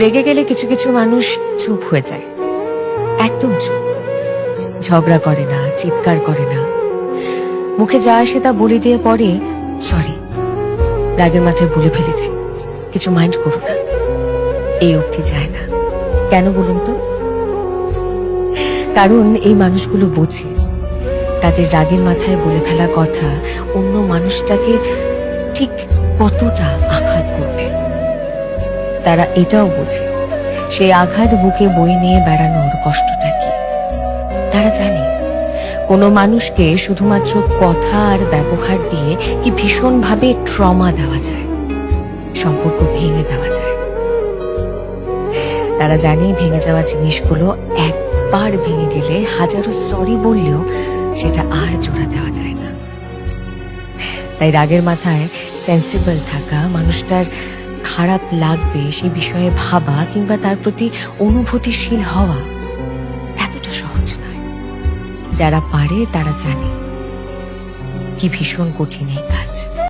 রেগে গেলে কিছু কিছু মানুষ চুপ হয়ে যায়, একদম চুপ। ঝগড়া করে না, চিৎকার করে না, মুখে যা আসে তা বলে দিয়ে পরে সরি, রাগের মাথায় বলে ফেলেছি, কিছু মাইন্ড করো না, এই অবধি যায় না। কেন বলুন তো? কারণ এই মানুষগুলো বোঝে তাদের রাগের মাথায় বলে ফেলা কথা অন্য মানুষটাকে ঠিক কতটা আঘাত করবে। তারা এটাও বোঝে সেই আঘাত বুকে বয়ে নিয়ে বেড়ানোর কষ্টটা কি। তারা জানে কোনো মানুষকে শুধুমাত্র কথা আর ব্যবহার দিয়ে কি ভীষণভাবে ট্রমা দেওয়া যায়, সম্পর্ক ভেঙে দেওয়া যায়। তারা জানে ভেঙে যাওয়া জিনিসগুলো একবার ভেঙে গেলে হাজারো সরি বললেও সেটা আর জোড়া দেওয়া যায় না। তাই রাগের মাথায় সেন্সিবল থাকা, মানুষটার খারাপ লাগবে সে বিষয়ে ভাবা কিংবা তার প্রতি অনুভূতিশীল হওয়া এতটা সহজ নয়। যারা পারে তারা জানে কি ভীষণ কঠিন এই কাজ।